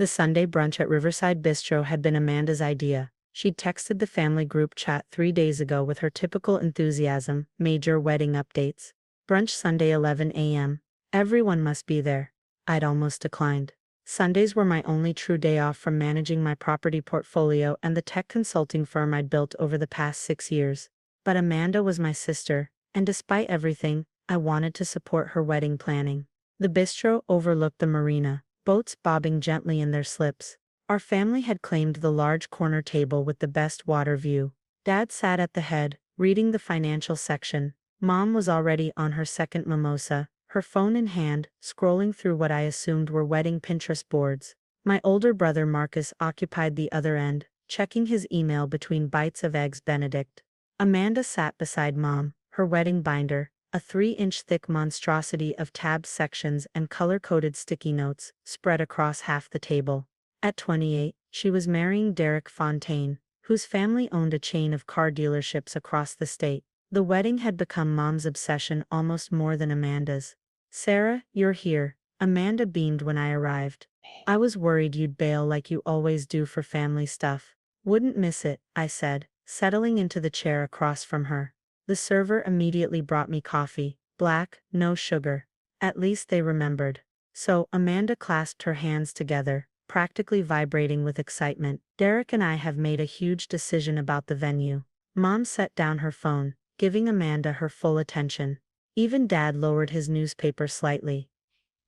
The Sunday brunch at Riverside Bistro had been Amanda's idea. She'd texted the family group chat 3 days ago with her typical enthusiasm, major wedding updates. Brunch Sunday 11 a.m. Everyone must be there. I'd almost declined. Sundays were my only true day off from managing my property portfolio and the tech consulting firm I'd built over the past 6 years. But Amanda was my sister, and despite everything, I wanted to support her wedding planning. The bistro overlooked the marina, boats bobbing gently in their slips. Our family had claimed the large corner table with the best water view. Dad sat at the head, reading the financial section. Mom was already on her second mimosa, her phone in hand, scrolling through what I assumed were wedding Pinterest boards. My older brother Marcus occupied the other end, checking his email between bites of Eggs Benedict. Amanda sat beside Mom, her wedding binder, a 3-inch thick monstrosity of tab sections and color-coded sticky notes, spread across half the table. At 28, she was marrying Derek Fontaine, whose family owned a chain of car dealerships across the state. The wedding had become Mom's obsession almost more than Amanda's. "Sarah, you're here," Amanda beamed when I arrived. "I was worried you'd bail like you always do for family stuff." "Wouldn't miss it," I said, settling into the chair across from her. The server immediately brought me coffee, black, no sugar. At least they remembered. So, Amanda clasped her hands together, practically vibrating with excitement. "Derek and I have made a huge decision about the venue." Mom set down her phone, giving Amanda her full attention. Even Dad lowered his newspaper slightly.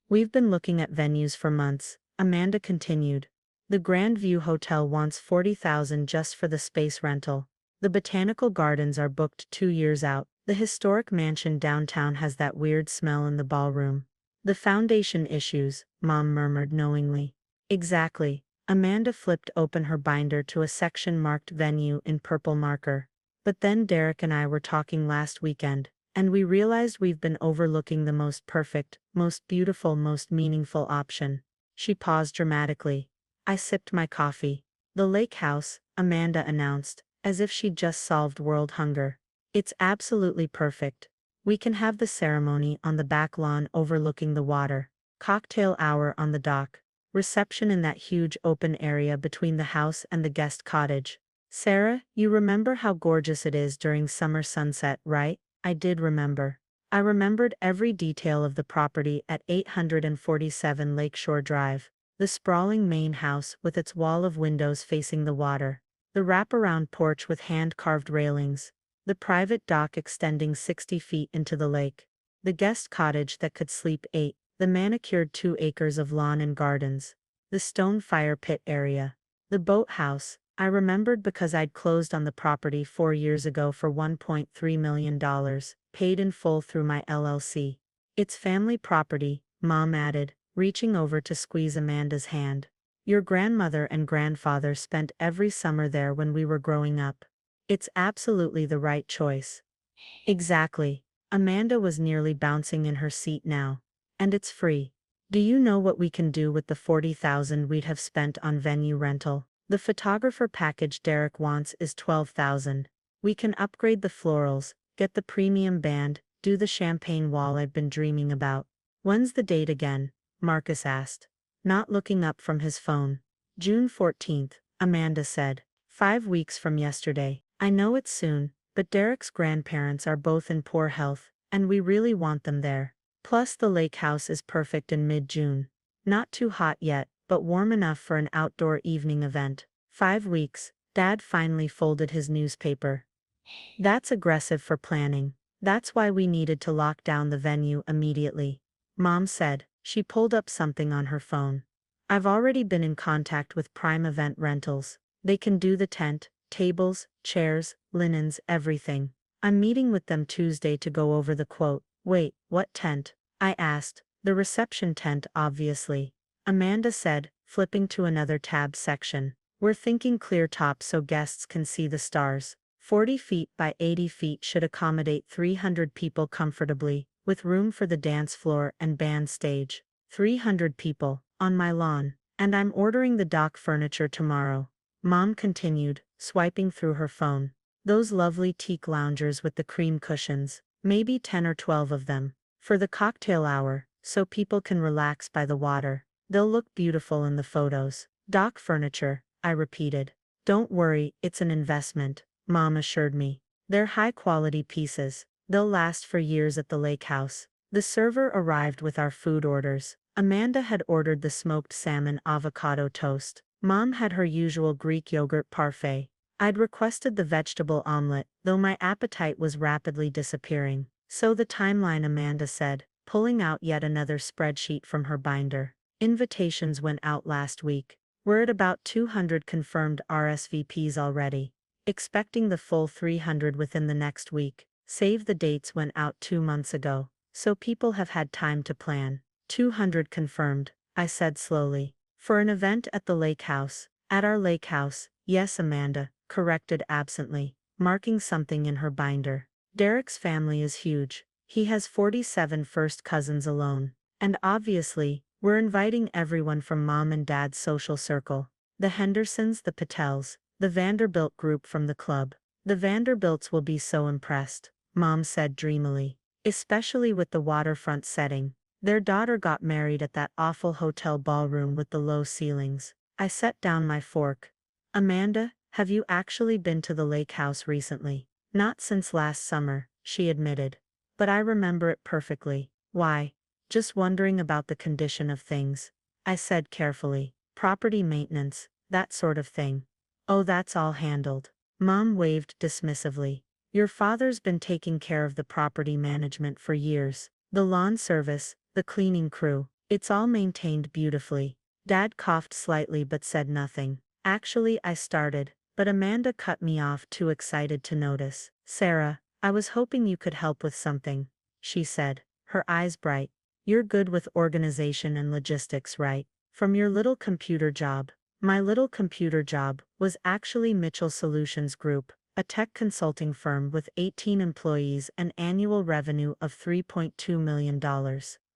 "We've been looking at venues for months," Amanda continued. "The Grand View Hotel wants $40,000 just for the space rental. The Botanical Gardens are booked 2 years out. The historic mansion downtown has that weird smell in the ballroom." "The foundation issues," Mom murmured knowingly. "Exactly." Amanda flipped open her binder to a section marked venue in purple marker. "But then Derek and I were talking last weekend, and we realized we've been overlooking the most perfect, most beautiful, most meaningful option." She paused dramatically. I sipped my coffee. "The lake house," Amanda announced, as if she'd just solved world hunger. "It's absolutely perfect. We can have the ceremony on the back lawn overlooking the water. Cocktail hour on the dock. Reception in that huge open area between the house and the guest cottage." "Sarah, you remember how gorgeous it is during summer sunset, right?" I did remember. I remembered every detail of the property at 847 Lakeshore Drive. The sprawling main house with its wall of windows facing the water. The wraparound porch with hand-carved railings. The private dock extending 60 feet into the lake. The guest cottage that could sleep 8. The manicured 2 acres of lawn and gardens. The stone fire pit area. The boathouse, I remembered because I'd closed on the property 4 years ago for $1.3 million, paid in full through my LLC. "It's family property," Mom added, reaching over to squeeze Amanda's hand. "Your grandmother and grandfather spent every summer there when we were growing up. It's absolutely the right choice." "Exactly." Amanda was nearly bouncing in her seat now. "And it's free. Do you know what we can do with the $40,000 we'd have spent on venue rental? The photographer package Derek wants is $12,000. We can upgrade the florals, get the premium band, do the champagne wall I've been dreaming about." "When's the date again?" Marcus asked, not looking up from his phone. "June 14th, Amanda said. 5 weeks from yesterday. I know it's soon, but Derek's grandparents are both in poor health, and we really want them there. Plus the lake house is perfect in mid-June. Not too hot yet, but warm enough for an outdoor evening event." 5 weeks, Dad finally folded his newspaper. "That's aggressive for planning. That's why we needed to lock down the venue immediately," Mom said. She pulled up something on her phone. "I've already been in contact with Prime Event Rentals. They can do the tent, tables, chairs, linens, everything. I'm meeting with them Tuesday to go over the quote." "Wait, what tent?" I asked. "The reception tent, obviously," Amanda said, flipping to another tab section. "We're thinking clear top so guests can see the stars. 40 feet by 80 feet should accommodate 300 people comfortably, with room for the dance floor and band stage. 300 people, on my lawn. And I'm ordering the dock furniture tomorrow," Mom continued, swiping through her phone. "Those lovely teak loungers with the cream cushions, maybe 10 or 12 of them. For the cocktail hour, so people can relax by the water. They'll look beautiful in the photos. Dock furniture, I repeated. Don't worry, it's an investment, Mom assured me. They're high-quality pieces. They'll last for years at the lake house. The server arrived with our food orders. Amanda had ordered the smoked salmon avocado toast. Mom had her usual Greek yogurt parfait. I'd requested the vegetable omelet, though my appetite was rapidly disappearing. So the timeline, Amanda said, pulling out yet another spreadsheet from her binder. Invitations went out last week. We're at about 200 confirmed RSVPs already. Expecting the full 300 within the next week. Save the dates went out 2 months ago, so people have had time to plan. 200 confirmed, I said slowly. For an event at the lake house. At our lake house, yes, Amanda corrected absently, marking something in her binder. Derek's family is huge. He has 47 first cousins alone. And obviously, we're inviting everyone from Mom and Dad's social circle. The Hendersons, the Patels, the Vanderbilt group from the club. The Vanderbilts will be so impressed, Mom said dreamily. Especially with the waterfront setting. Their daughter got married at that awful hotel ballroom with the low ceilings. I set down my fork. Amanda, have you actually been to the lake house recently? Not since last summer, she admitted. But I remember it perfectly. Why? Just wondering about the condition of things. I said carefully. Property maintenance, that sort of thing. Oh, that's all handled. Mom waved dismissively. Your father's been taking care of the property management for years. The lawn service, the cleaning crew. It's all maintained beautifully. Dad coughed slightly but said nothing. Actually, I started, but Amanda cut me off, too excited to notice. Sarah, I was hoping you could help with something, she said, her eyes bright. You're good with organization and logistics, right? From your little computer job. My little computer job was actually Mitchell Solutions Group, a tech consulting firm with 18 employees and annual revenue of $3.2 million.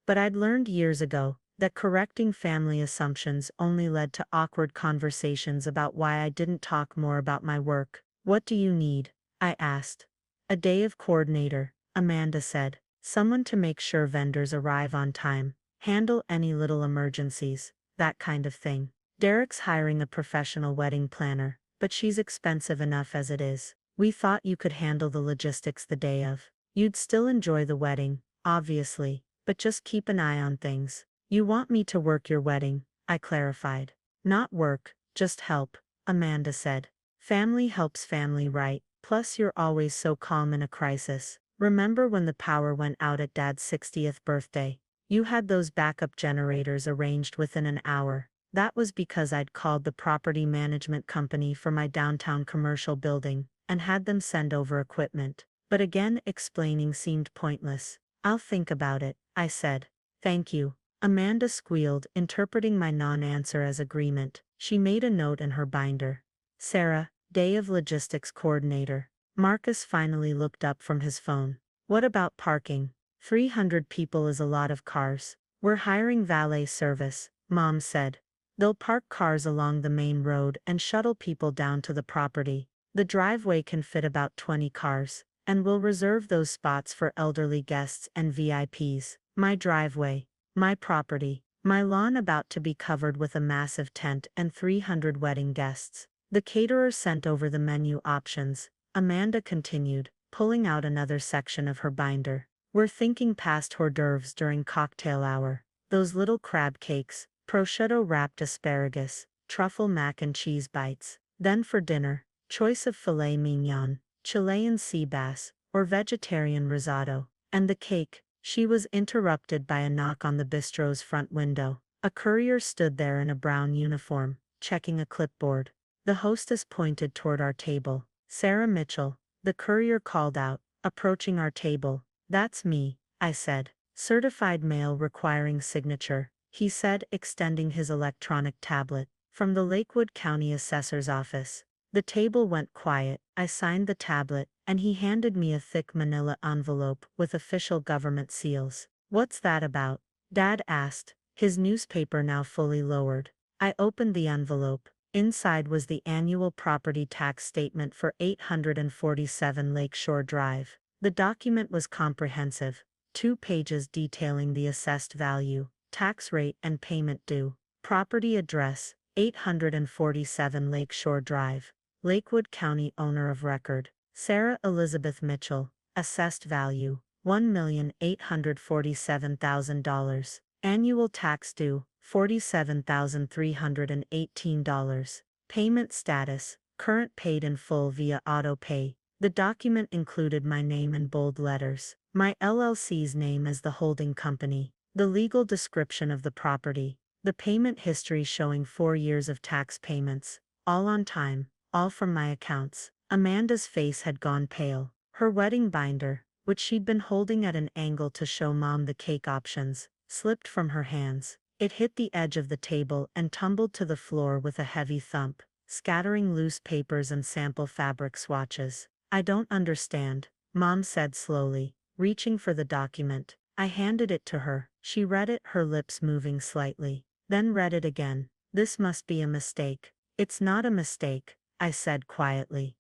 But I'd learned years ago that correcting family assumptions only led to awkward conversations about why I didn't talk more about my work. What do you need? I asked. A day of coordinator, Amanda said. Someone to make sure vendors arrive on time, handle any little emergencies, that kind of thing. Derek's hiring a professional wedding planner, but she's expensive enough as it is. We thought you could handle the logistics the day of. You'd still enjoy the wedding, obviously, but just keep an eye on things. You want me to work your wedding, I clarified. Not work, just help, Amanda said. Family helps family, right? Plus you're always so calm in a crisis. Remember when the power went out at Dad's 60th birthday? You had those backup generators arranged within an hour. That was because I'd called the property management company for my downtown commercial building and had them send over equipment. But again, explaining seemed pointless. I'll think about it, I said. Thank you. Amanda squealed, interpreting my non-answer as agreement. She made a note in her binder. Sarah, Day of Logistics Coordinator. Marcus finally looked up from his phone. What about parking? 300 people is a lot of cars. We're hiring valet service, Mom said. They'll park cars along the main road and shuttle people down to the property. The driveway can fit about 20 cars, and we'll reserve those spots for elderly guests and VIPs. My driveway. My property, my lawn about to be covered with a massive tent and 300 wedding guests. The caterer sent over the menu options, Amanda continued, pulling out another section of her binder. We're thinking past hors d'oeuvres during cocktail hour. Those little crab cakes, prosciutto-wrapped asparagus, truffle mac and cheese bites. Then for dinner, choice of filet mignon, Chilean sea bass, or vegetarian risotto. And the cake. She was interrupted by a knock on the bistro's front window. A courier stood there in a brown uniform, checking a clipboard. The hostess pointed toward our table. Sarah Mitchell, the courier called out, approaching our table. That's me, I said. Certified mail requiring signature, he said, extending his electronic tablet. From the Lakewood County Assessor's Office. The table went quiet. I signed the tablet, and he handed me a thick manila envelope with official government seals. What's that about? Dad asked, his newspaper now fully lowered. I opened the envelope. Inside was the annual property tax statement for 847 Lakeshore Drive. The document was comprehensive. 2 pages detailing the assessed value, tax rate and payment due. Property address, 847 Lakeshore Drive, Lakewood County. Owner of record, Sarah Elizabeth Mitchell. Assessed value, $1,847,000. Annual tax due, $47,318. Payment status, current, paid in full via auto pay. The document included my name in bold letters, my LLC's name as the holding company, the legal description of the property, the payment history showing 4 years of tax payments, all on time, all from my accounts. Amanda's face had gone pale. Her wedding binder, which she'd been holding at an angle to show Mom the cake options, slipped from her hands. It hit the edge of the table and tumbled to the floor with a heavy thump, scattering loose papers and sample fabric swatches. I don't understand, Mom said slowly, reaching for the document. I handed it to her. She read it, her lips moving slightly, then read it again. This must be a mistake. It's not a mistake, I said quietly.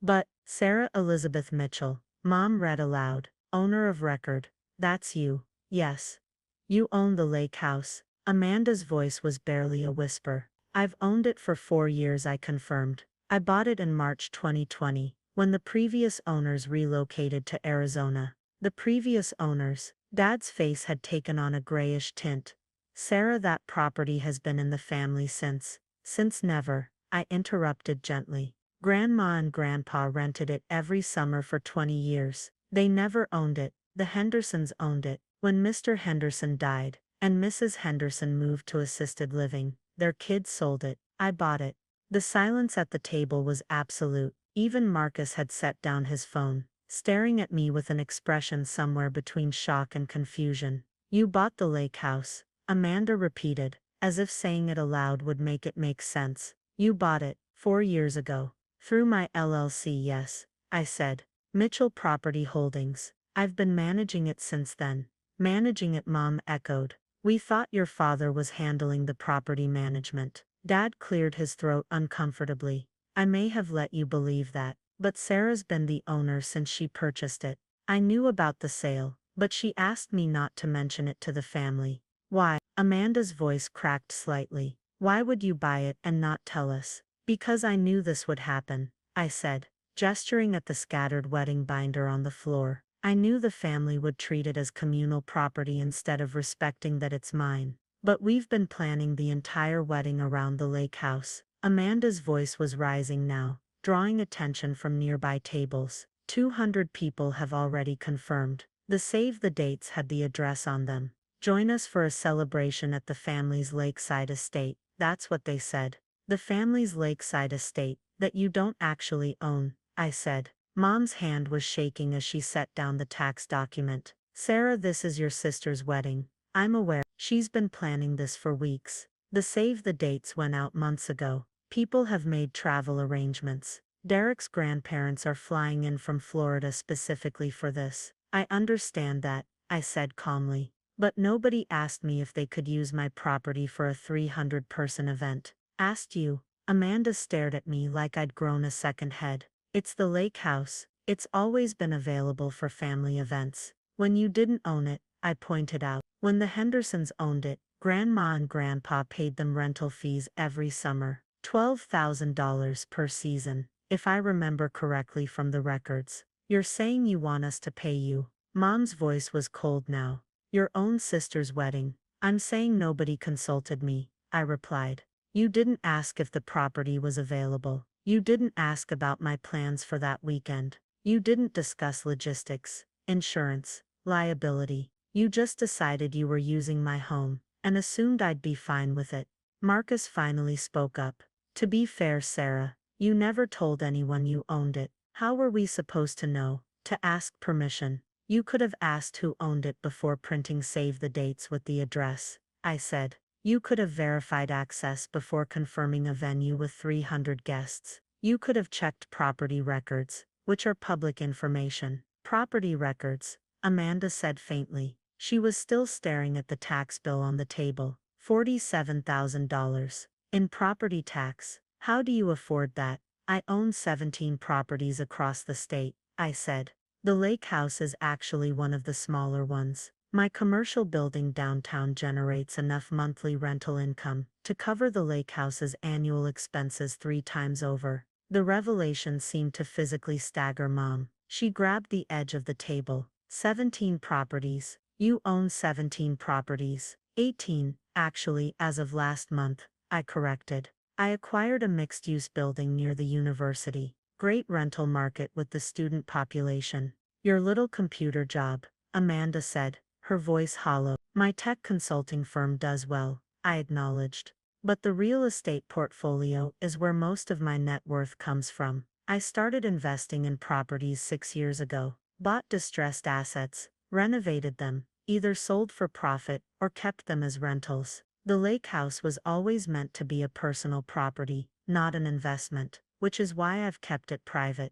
But, Sarah Elizabeth Mitchell, Mom read aloud, owner of record, that's you, yes. You own the lake house. Amanda's voice was barely a whisper. I've owned it for 4 years, I confirmed. I bought it in March 2020, when the previous owners relocated to Arizona. The previous owners, Dad's face had taken on a grayish tint. Sarah, that property has been in the family since never, I interrupted gently. Grandma and Grandpa rented it every summer for 20 years. They never owned it. The Hendersons owned it. When Mr. Henderson died, and Mrs. Henderson moved to assisted living, their kids sold it. I bought it. The silence at the table was absolute. Even Marcus had set down his phone, staring at me with an expression somewhere between shock and confusion. You bought the lake house, Amanda repeated, as if saying it aloud would make it make sense. You bought it, 4 years ago. Through my LLC, yes, I said. Mitchell Property Holdings. I've been managing it since then. Managing it, Mom echoed. We thought your father was handling the property management. Dad cleared his throat uncomfortably. I may have let you believe that, but Sarah's been the owner since she purchased it. I knew about the sale, but she asked me not to mention it to the family. Why? Amanda's voice cracked slightly. Why would you buy it and not tell us? Because I knew this would happen, I said, gesturing at the scattered wedding binder on the floor. I knew the family would treat it as communal property instead of respecting that it's mine. But we've been planning the entire wedding around the lake house. Amanda's voice was rising now, drawing attention from nearby tables. 200 people have already confirmed. The save the dates had the address on them. Join us for a celebration at the family's lakeside estate. That's what they said. The family's lakeside estate, that you don't actually own, I said. Mom's hand was shaking as she set down the tax document. Sarah, this is your sister's wedding. I'm aware. She's been planning this for weeks. The save the dates went out months ago. People have made travel arrangements. Derek's grandparents are flying in from Florida specifically for this. I understand that, I said calmly. But nobody asked me if they could use my property for a 300-person event. Asked you? Amanda stared at me like I'd grown a second head. It's the lake house. It's always been available for family events. When you didn't own it, I pointed out. When the Hendersons owned it, Grandma and Grandpa paid them rental fees every summer. $12,000 per season, if I remember correctly from the records. You're saying you want us to pay you? Mom's voice was cold now. Your own sister's wedding. I'm saying nobody consulted me, I replied. You didn't ask if the property was available. You didn't ask about my plans for that weekend. You didn't discuss logistics, insurance, liability. You just decided you were using my home, and assumed I'd be fine with it. Marcus finally spoke up. To be fair, Sarah, you never told anyone you owned it. How were we supposed to know? To ask permission? You could have asked who owned it before printing save the dates with the address, I said. You could have verified access before confirming a venue with 300 guests. You could have checked property records, which are public information. Property records, Amanda said faintly. She was still staring at the tax bill on the table. $47,000. In property tax. How do you afford that? I own 17 properties across the state, I said. The lake house is actually one of the smaller ones. My commercial building downtown generates enough monthly rental income to cover the lake house's annual expenses 3 times over. The revelation seemed to physically stagger Mom. She grabbed the edge of the table. 17 properties. You own 17 properties. 18, actually, as of last month, I corrected. I acquired a mixed-use building near the university. Great rental market with the student population. Your little computer job, Amanda said, her voice hollow. My tech consulting firm does well, I acknowledged. But the real estate portfolio is where most of my net worth comes from. I started investing in properties 6 years ago, bought distressed assets, renovated them, either sold for profit or kept them as rentals. The lake house was always meant to be a personal property, not an investment, which is why I've kept it private.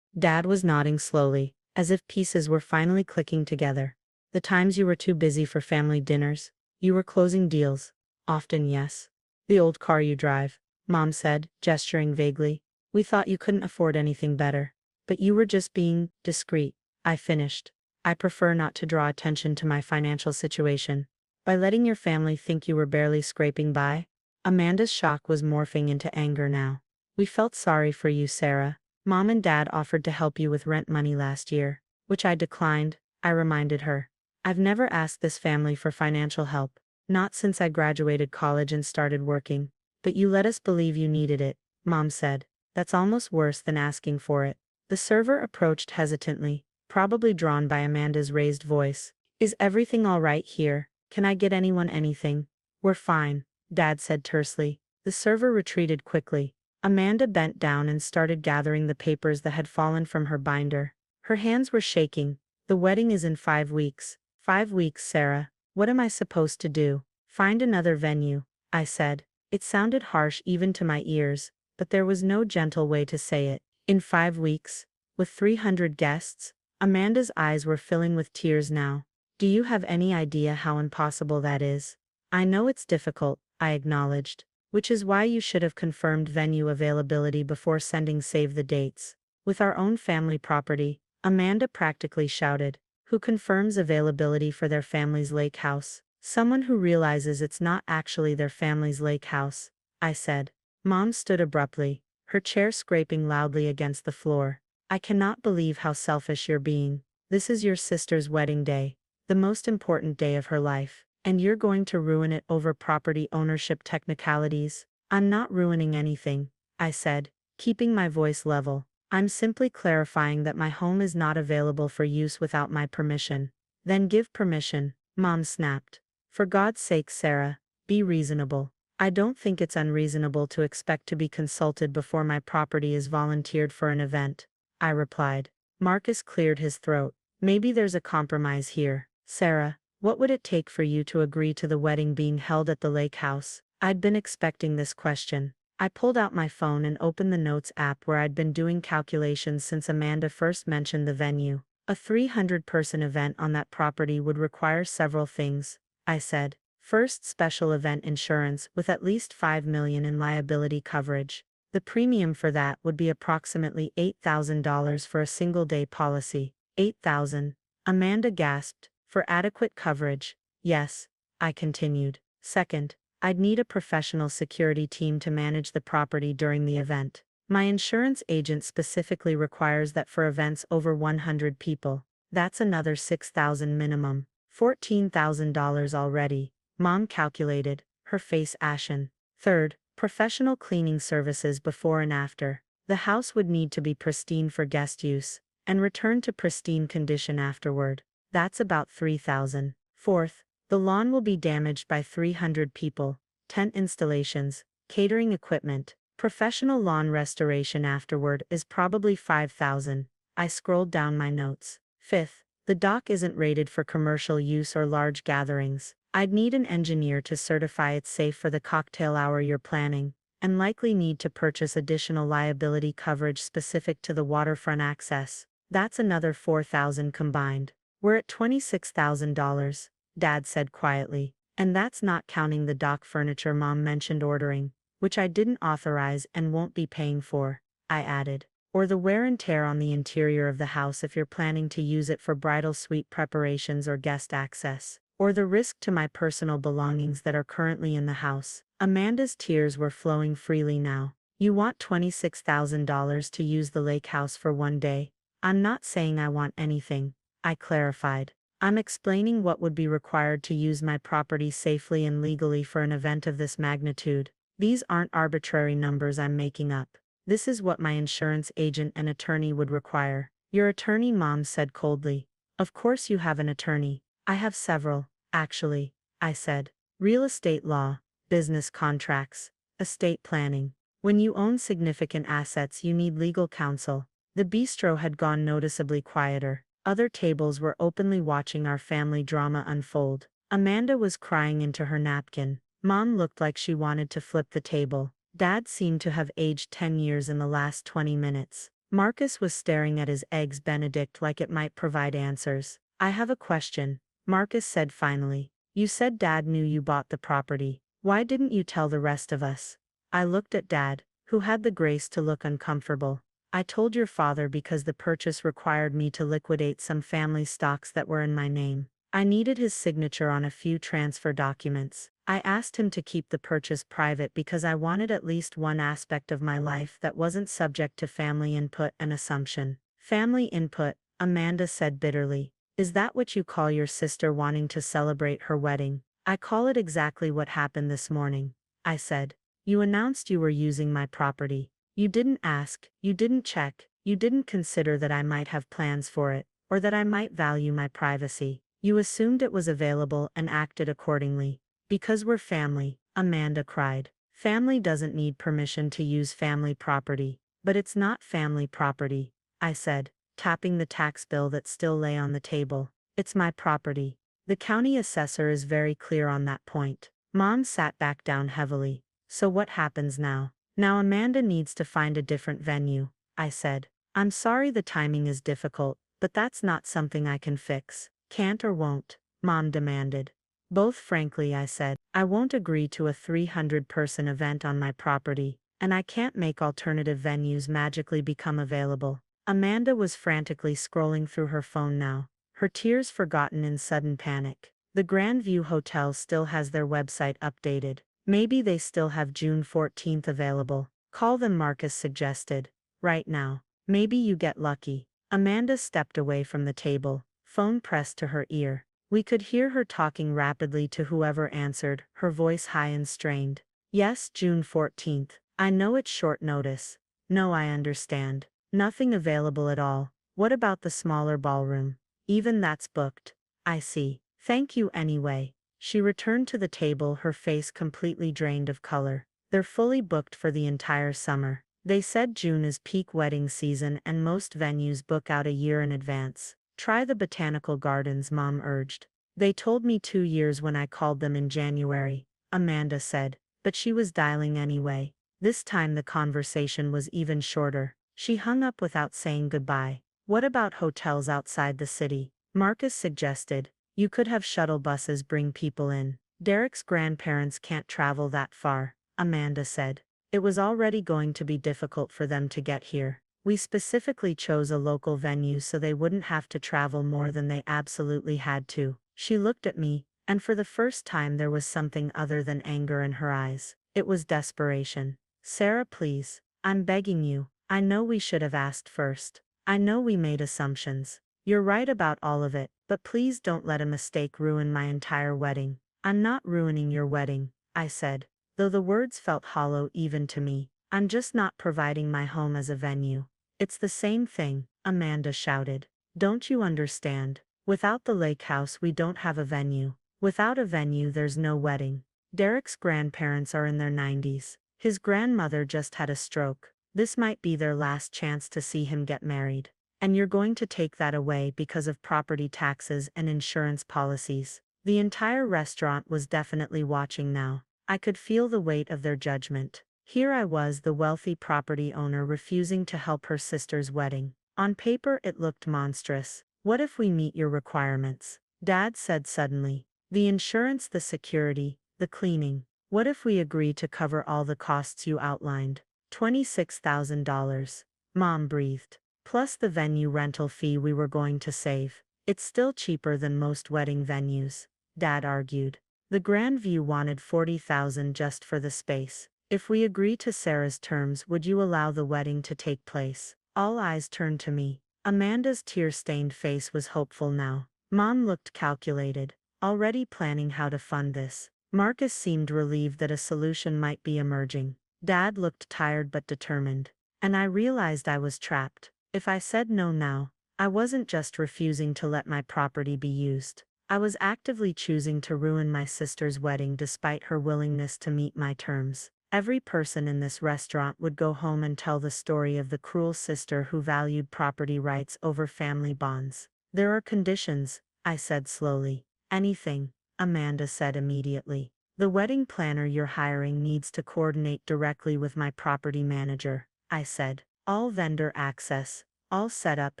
Dad was nodding slowly, as if pieces were finally clicking together. The times you were too busy for family dinners, you were closing deals. Often, yes. The old car you drive, Mom said, gesturing vaguely. We thought you couldn't afford anything better. But you were just being discreet, I finished. I prefer not to draw attention to my financial situation. By letting your family think you were barely scraping by? Amanda's shock was morphing into anger now. We felt sorry for you, Sarah. Mom and Dad offered to help you with rent money last year, which I declined, I reminded her. I've never asked this family for financial help, not since I graduated college and started working. But you let us believe you needed it, Mom said. That's almost worse than asking for it. The server approached hesitantly, probably drawn by Amanda's raised voice. Is everything all right here? Can I get anyone anything? We're fine, Dad said tersely. The server retreated quickly. Amanda bent down and started gathering the papers that had fallen from her binder. Her hands were shaking. The wedding is in 5 weeks. 5 weeks, Sarah. What am I supposed to do? Find another venue, I said. It sounded harsh even to my ears, but there was no gentle way to say it. In 5 weeks? With 300 guests? Amanda's eyes were filling with tears now. Do you have any idea how impossible that is? I know it's difficult, I acknowledged, which is why you should have confirmed venue availability before sending save the dates. With our own family property, Amanda practically shouted. Who confirms availability for their family's lake house? Someone who realizes it's not actually their family's lake house, I said. Mom stood abruptly, her chair scraping loudly against the floor. I cannot believe how selfish you're being. This is your sister's wedding day, the most important day of her life, and you're going to ruin it over property ownership technicalities. I'm not ruining anything, I said, keeping my voice level. I'm simply clarifying that my home is not available for use without my permission. Then give permission, Mom snapped. For God's sake, Sarah, be reasonable. I don't think it's unreasonable to expect to be consulted before my property is volunteered for an event, I replied. Marcus cleared his throat. Maybe there's a compromise here. Sarah, what would it take for you to agree to the wedding being held at the lake house? I'd been expecting this question. I pulled out my phone and opened the Notes app where I'd been doing calculations since Amanda first mentioned the venue. A 300-person event on that property would require several things, I said. First, special event insurance with at least $5 million in liability coverage. The premium for that would be approximately $8,000 for a single-day policy. $8,000. Amanda gasped. For adequate coverage. Yes, I continued. Second, I'd need a professional security team to manage the property during the event. My insurance agent specifically requires that for events over 100 people. That's another $6,000 minimum. $14,000 already, Mom calculated, her face ashen. Third, professional cleaning services before and after. The house would need to be pristine for guest use, and return to pristine condition afterward. That's about $3,000. Fourth, the lawn will be damaged by 300 people, tent installations, catering equipment. Professional lawn restoration afterward is probably $5,000. I scrolled down my notes. Fifth, the dock isn't rated for commercial use or large gatherings. I'd need an engineer to certify it's safe for the cocktail hour you're planning, and likely need to purchase additional liability coverage specific to the waterfront access. That's another $4,000 combined. We're at $26,000, Dad said quietly, and that's not counting the dock furniture Mom mentioned ordering, which I didn't authorize and won't be paying for, I added. or the wear and tear on the interior of the house if you're planning to use it for bridal suite preparations or guest access, or the risk to my personal belongings that are currently in the house. Amanda's tears were flowing freely now. You want $26,000 to use the lake house for one day? I'm not saying I want anything, I clarified. I'm explaining what would be required to use my property safely and legally for an event of this magnitude. These aren't arbitrary numbers I'm making up. This is what my insurance agent and attorney would require. Your attorney, Mom said coldly. Of course you have an attorney. I have several, actually, I said. Real estate law, business contracts, estate planning. When you own significant assets, you need legal counsel. The bistro had gone noticeably quieter. Other tables were openly watching our family drama unfold. Amanda was crying into her napkin. Mom looked like she wanted to flip the table. Dad seemed to have aged 10 years in the last 20 minutes. Marcus was staring at his eggs Benedict like it might provide answers. I have a question, Marcus said finally. You said Dad knew you bought the property. Why didn't you tell the rest of us? I looked at Dad, who had the grace to look uncomfortable. I told your father because the purchase required me to liquidate some family stocks that were in my name. I needed his signature on a few transfer documents. I asked him to keep the purchase private because I wanted at least one aspect of my life that wasn't subject to family input and assumption. Family input, Amanda said bitterly. Is that what you call your sister wanting to celebrate her wedding? I call it exactly what happened this morning, I said. You announced you were using my property. You didn't ask, you didn't check, you didn't consider that I might have plans for it, or that I might value my privacy. You assumed it was available and acted accordingly. Because we're family, Amanda cried. Family doesn't need permission to use family property. But it's not family property, I said, tapping the tax bill that still lay on the table. It's my property. The county assessor is very clear on that point. Mom sat back down heavily. So what happens now? Now Amanda needs to find a different venue, I said. I'm sorry the timing is difficult, but that's not something I can fix. Can't or won't? Mom demanded. Both frankly, I said. I won't agree to a 300-person event on my property, and I can't make alternative venues magically become available. Amanda was frantically scrolling through her phone now, her tears forgotten in sudden panic. The Grandview Hotel still has their website updated. Maybe they still have June 14th available. Call them, Marcus suggested. Right now. Maybe you get lucky. Amanda stepped away from the table, phone pressed to her ear. We could hear her talking rapidly to whoever answered, her voice high and strained. Yes, June 14th. I know it's short notice. No, I understand. Nothing available at all. What about the smaller ballroom? Even that's booked. I see. Thank you anyway. She returned to the table, her face completely drained of color. They're fully booked for the entire summer. They said June is peak wedding season and most venues book out a year in advance. Try the Botanical Gardens, Mom urged. They told me 2 years when I called them in January, Amanda said, but she was dialing anyway. This time the conversation was even shorter. She hung up without saying goodbye. What about hotels outside the city? Marcus suggested. You could have shuttle buses bring people in. Derek's grandparents can't travel that far, Amanda said. It was already going to be difficult for them to get here. We specifically chose a local venue so they wouldn't have to travel more than they absolutely had to. She looked at me, and for the first time there was something other than anger in her eyes. It was desperation. Sarah, please. I'm begging you. I know we should have asked first. I know we made assumptions. You're right about all of it, but please don't let a mistake ruin my entire wedding. I'm not ruining your wedding, I said, though the words felt hollow even to me. I'm just not providing my home as a venue. It's the same thing, Amanda shouted. Don't you understand? Without the lake house we don't have a venue. Without a venue there's no wedding. Derek's grandparents are in their 90s. His grandmother just had a stroke. This might be their last chance to see him get married. And you're going to take that away because of property taxes and insurance policies. The entire restaurant was definitely watching now. I could feel the weight of their judgment. Here I was, the wealthy property owner, refusing to help her sister's wedding. On paper it looked monstrous. What if we meet your requirements? Dad said suddenly. The insurance, the security, the cleaning. What if we agree to cover all the costs you outlined? $26,000. Mom breathed. Plus the venue rental fee we were going to save. It's still cheaper than most wedding venues, Dad argued. The Grandview wanted $40,000 just for the space. If we agree to Sarah's terms, would you allow the wedding to take place? All eyes turned to me. Amanda's tear-stained face was hopeful now. Mom looked calculated, already planning how to fund this. Marcus seemed relieved that a solution might be emerging. Dad looked tired but determined. And I realized I was trapped. If I said no now, I wasn't just refusing to let my property be used. I was actively choosing to ruin my sister's wedding despite her willingness to meet my terms. Every person in this restaurant would go home and tell the story of the cruel sister who valued property rights over family bonds. There are conditions, I said slowly. Anything, Amanda said immediately. The wedding planner you're hiring needs to coordinate directly with my property manager, I said. All vendor access, all setup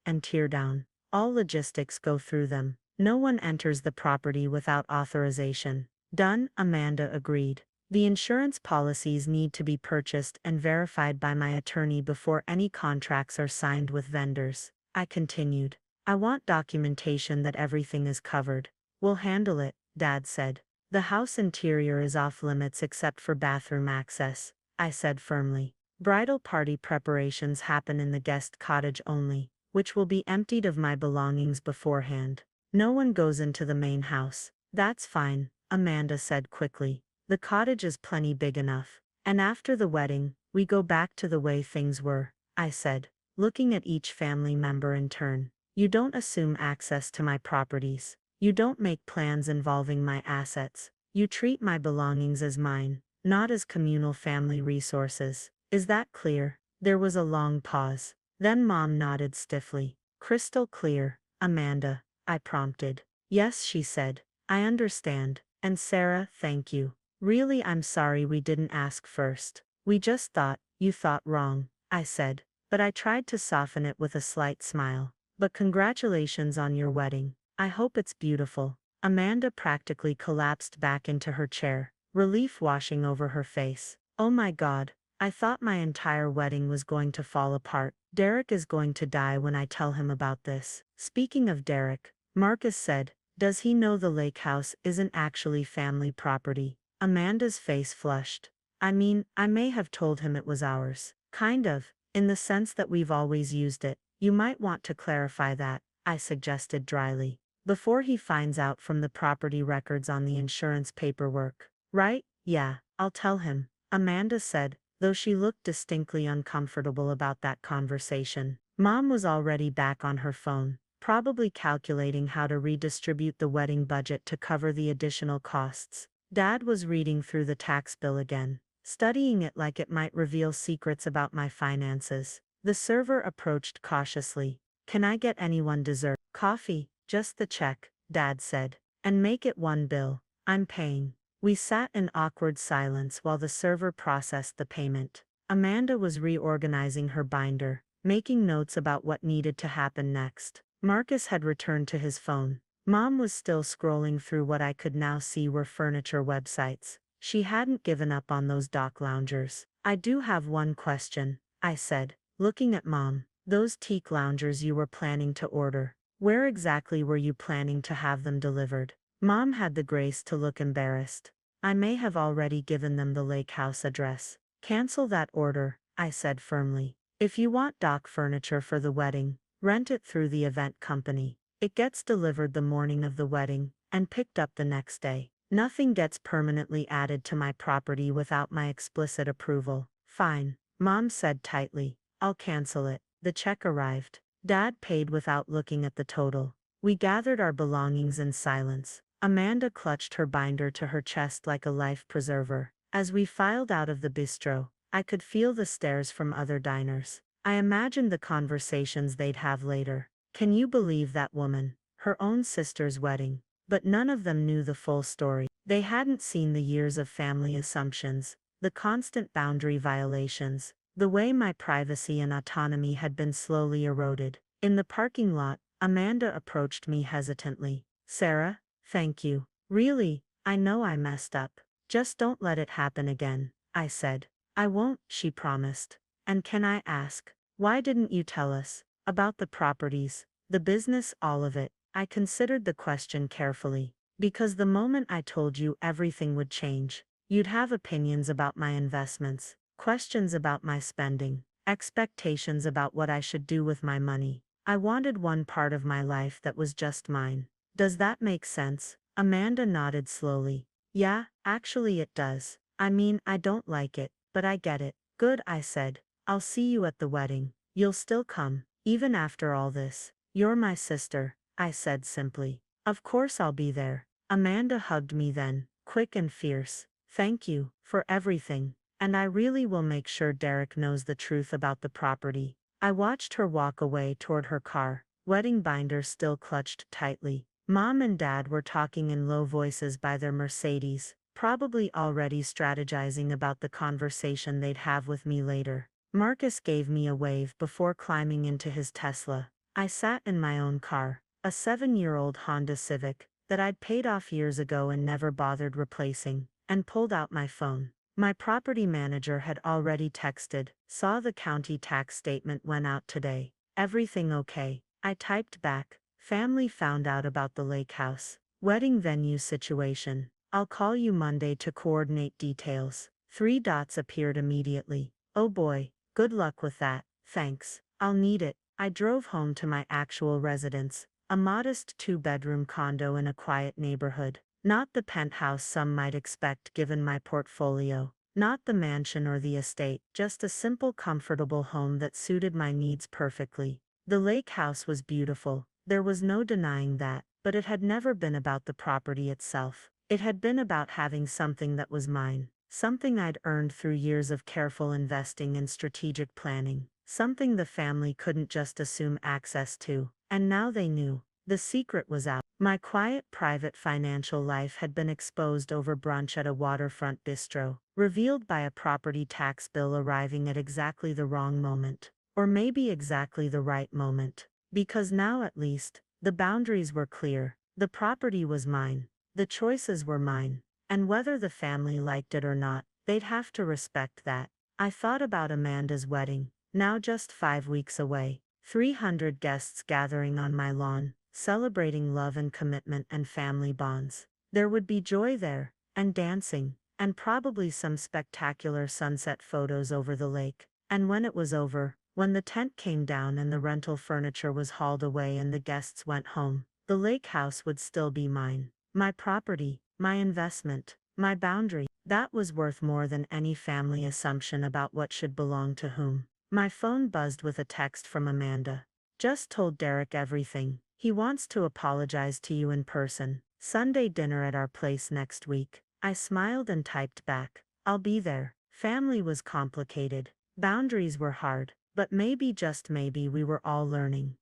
and teardown, all logistics go through them. No one enters the property without authorization. Done, Amanda agreed. The insurance policies need to be purchased and verified by my attorney before any contracts are signed with vendors. I continued. I want documentation that everything is covered. We'll handle it, Dad said. The house interior is off limits except for bathroom access, I said firmly. Bridal party preparations happen in the guest cottage only, which will be emptied of my belongings beforehand. No one goes into the main house. That's fine, Amanda said quickly. The cottage is plenty big enough. And after the wedding, we go back to the way things were, I said, looking at each family member in turn. You don't assume access to my properties. You don't make plans involving my assets. You treat my belongings as mine, not as communal family resources. Is that clear? There was a long pause. Then Mom nodded stiffly. Crystal clear, Amanda, I prompted. Yes, she said. I understand. And Sarah, thank you. Really, I'm sorry we didn't ask first. We just thought, you thought wrong, I said. But I tried to soften it with a slight smile. But congratulations on your wedding. I hope it's beautiful. Amanda practically collapsed back into her chair, relief washing over her face. Oh my God, I thought my entire wedding was going to fall apart. Derek is going to die when I tell him about this. Speaking of Derek, Marcus said, does he know the lake house isn't actually family property? Amanda's face flushed. I mean, I may have told him it was ours. Kind of, in the sense that we've always used it. You might want to clarify that, I suggested dryly. Before he finds out from the property records on the insurance paperwork. Right? Yeah, I'll tell him, Amanda said, though she looked distinctly uncomfortable about that conversation. Mom was already back on her phone, probably calculating how to redistribute the wedding budget to cover the additional costs. Dad was reading through the tax bill again, studying it like it might reveal secrets about my finances. The server approached cautiously. Can I get anyone dessert? Coffee, just the check, Dad said. And make it one bill. I'm paying. We sat in awkward silence while the server processed the payment. Amanda was reorganizing her binder, making notes about what needed to happen next. Marcus had returned to his phone. Mom was still scrolling through what I could now see were furniture websites. She hadn't given up on those dock loungers. I do have one question, I said, looking at Mom. Those teak loungers you were planning to order. Where exactly were you planning to have them delivered? Mom had the grace to look embarrassed. I may have already given them the lake house address. Cancel that order, I said firmly. If you want dock furniture for the wedding, rent it through the event company. It gets delivered the morning of the wedding, and picked up the next day. Nothing gets permanently added to my property without my explicit approval. Fine, Mom said tightly. I'll cancel it. The check arrived. Dad paid without looking at the total. We gathered our belongings in silence. Amanda clutched her binder to her chest like a life preserver. As we filed out of the bistro, I could feel the stares from other diners. I imagined the conversations they'd have later. Can you believe that woman? Her own sister's wedding. But none of them knew the full story. They hadn't seen the years of family assumptions, the constant boundary violations, the way my privacy and autonomy had been slowly eroded. In the parking lot, Amanda approached me hesitantly. Sarah, thank you. Really, I know I messed up. Just don't let it happen again, I said. I won't, she promised. And can I ask, Why didn't you tell us? About the properties, the business, all of it. I considered the question carefully. Because the moment I told you everything would change. You'd have opinions about my investments, questions about my spending, expectations about what I should do with my money. I wanted one part of my life that was just mine. Does that make sense? Amanda nodded slowly. Yeah, actually it does. I mean, I don't like it, but I get it. Good, I said. I'll see you at the wedding. You'll still come, even after all this. You're my sister, I said simply. Of course I'll be there. Amanda hugged me then, quick and fierce. Thank you for everything. And I really will make sure Derek knows the truth about the property. I watched her walk away toward her car, wedding binder still clutched tightly. Mom and Dad were talking in low voices by their Mercedes, probably already strategizing about the conversation they'd have with me later. Marcus gave me a wave before climbing into his Tesla. I sat in my own car, a 7-year-old Honda Civic, that I'd paid off years ago and never bothered replacing, and pulled out my phone. My property manager had already texted, saw the county tax statement went out today. Everything okay? I typed back. Family found out about the lake house. Wedding venue situation. I'll call you Monday to coordinate details. 3 dots appeared immediately. Oh boy, good luck with that. Thanks. I'll need it. I drove home to my actual residence, a modest 2-bedroom condo in a quiet neighborhood. Not the penthouse some might expect given my portfolio. Not the mansion or the estate, just a simple comfortable home that suited my needs perfectly. The lake house was beautiful, there was no denying that, but it had never been about the property itself. It had been about having something that was mine, something I'd earned through years of careful investing and strategic planning, something the family couldn't just assume access to. And now they knew. The secret was out. My quiet, private financial life had been exposed over brunch at a waterfront bistro, revealed by a property tax bill arriving at exactly the wrong moment. Or maybe exactly the right moment. Because now at least, the boundaries were clear. The property was mine. The choices were mine. And whether the family liked it or not, they'd have to respect that. I thought about Amanda's wedding, now just 5 weeks away. 300 guests gathering on my lawn, celebrating love and commitment and family bonds. There would be joy there, and dancing, and probably some spectacular sunset photos over the lake. And when it was over, when the tent came down and the rental furniture was hauled away and the guests went home, the lake house would still be mine. My property, my investment, my boundary. That was worth more than any family assumption about what should belong to whom. My phone buzzed with a text from Amanda. Just told Derek everything. He wants to apologize to you in person. Sunday dinner at our place next week. I smiled and typed back. I'll be there. Family was complicated. Boundaries were hard. But maybe, just maybe, we were all learning.